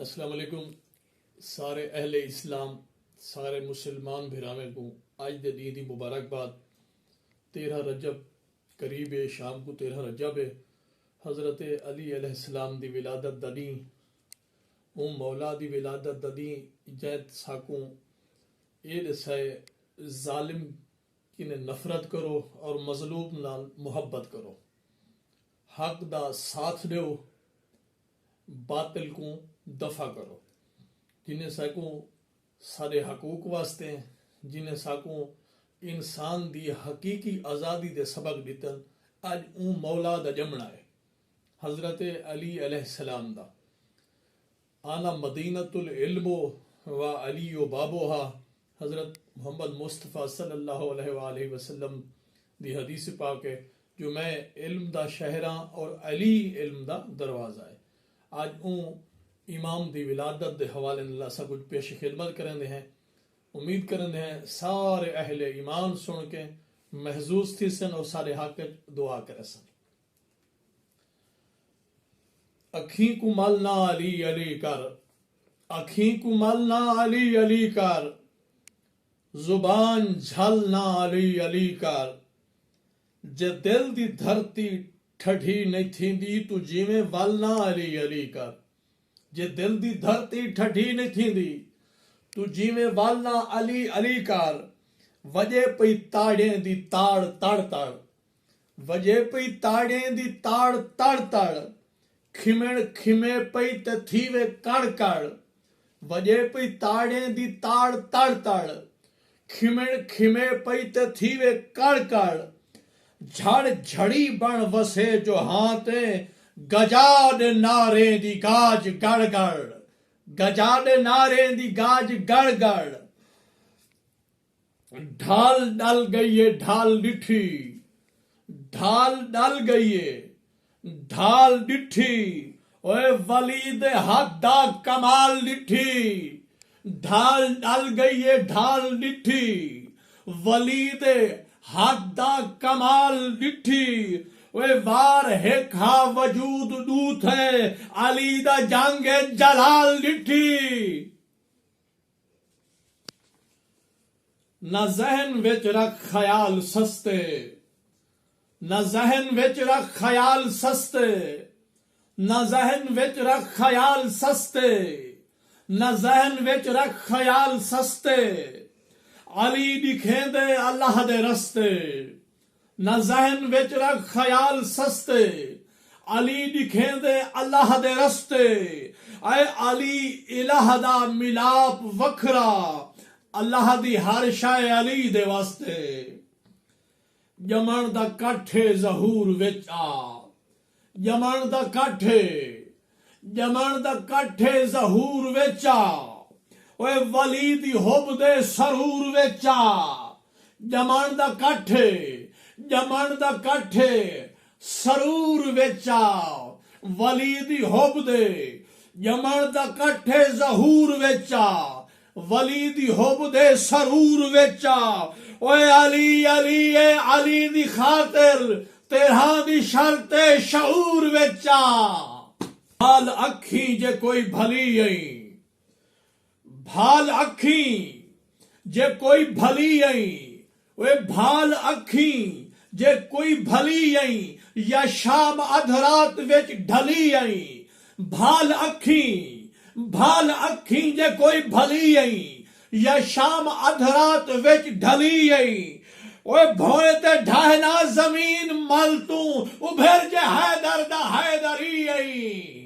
السلام علیکم سارے اہل اسلام سارے مسلمان بھراویں کو آج دے عیدی مبارکباد 13 رجب قریب ہے شام کو 13 رجب ہے حضرت علی علیہ السلام دی ولادت ددیں مولا دی ولادت ددیں جیت ساکوں اے دسائے ظالم کی نفرت کرو اور مظلوم نال محبت کرو حق دا ساتھ دیو باطل کو دفع کرو جنہیں ساکوں سارے حقوق واسطے جنہیں ساکوں انسان دی حقیقی آزادی دے سبق دیتن آج اون مولا دا جمنا ہے حضرت علی علیہ السلام دا آنا مدینۃ العلم و علی و بابوہا حضرت محمد مصطفیٰ صلی اللہ علیہ وآلہ وسلم دی حدیث پاک ہے جو میں علم دا شہراں اور علی علم دا دروازہ ہے آج اون امام دی ولادت دے حوالے اللہ سا کچھ پیش خدمت کرنے ہیں امید کرنے ہیں سارے اہل ایمان سن کے محظوظ تھی سن اور سارے حق دعا کرے سن اکھیں کو ملنا علی علی کر اکھیں کو ملنا علی علی کر زبان جھلنا علی علی کر جے دل دی دھرتی ٹھڈی نہیں تھیندی تو جیویں ولنا علی علی کر جے دل دی دھرتی ٹھڈی نہیں تھیندی تو جیویں والنا علی علی کر وجے پئی تاڑیں دی تاڑ تڑ تڑ وجے پئی تاڑیں دی تاڑ تڑ تڑ کھمڑ کھمے پئی تے تھیوے کڑ کڑ وجے پئی تاڑیں دی تاڑ تڑ تڑ کھمڑ کھمے پئی تے تھیوے کڑ کڑ جھڑ جھڑی بن وسے جو ہانتے گجاڈ نارے دی گاج گڑ گڑ گجاڈ نارے دی گاج گڑ گڑ ڈھال ڈل گئی ہے ڈھال ڈٹھی ڈھال ڈل گئی ہے ڈھال ڈٹھی اوے ولید حق دا کمال ڈٹھی ڈھال ڈل گئی ہے ڈھال ڈٹھی ولید حق دا کمال ڈٹھی وے وار ہکھا وجود دوت ہے علی دا جنگ جلال ڈٹھی نہ ذہن وچ رکھ خیال سستے نہ ذہن وچ رکھ خیال سستے نہ ذہن وچ رکھ خیال سستے نہ ذہن وچ رکھ خیال سستے علی دکھیں دے اللہ دے رستے نہ ذہن وچ رکھ خیال سستے علی دکھیں دے اللہ دے رستے اے علی الہ دا ملاپ وکھرا اللہ دی ہر شے علی دے واسطے جمن دا کٹھے ظہور وچ آ جمن دا کٹھے جمن دا کٹھے ظہور وچ آ اوے ولی دی حب دے سرور وچ آ جمن دا کٹھے جمن دا کٹھے سرور وچ آ ولی دی حب دے جمن دا کٹھے ظہور وچ آ ولی دی حب دے سرور وچ آ اوے علی علی اے علی دی خاطر تیرہاں دی شرط شعور وچ آ بھال اکھیں جے کوئی بھلی آئیں بھال اکھیں جے کوئی بھلی آئیں اوے بھال اکھیں جے کوئی بھلی آئیں یا شام ادھرات وچ ڈھلی آئیں بھال اکھیں جے کوئی بھلی آئیں یا شام ادھرات وچ ڈھلی آئیں اوے بھوئے تے ڈھہنا زمین مل تو ابھر جے حیدر دا حیدری آئیں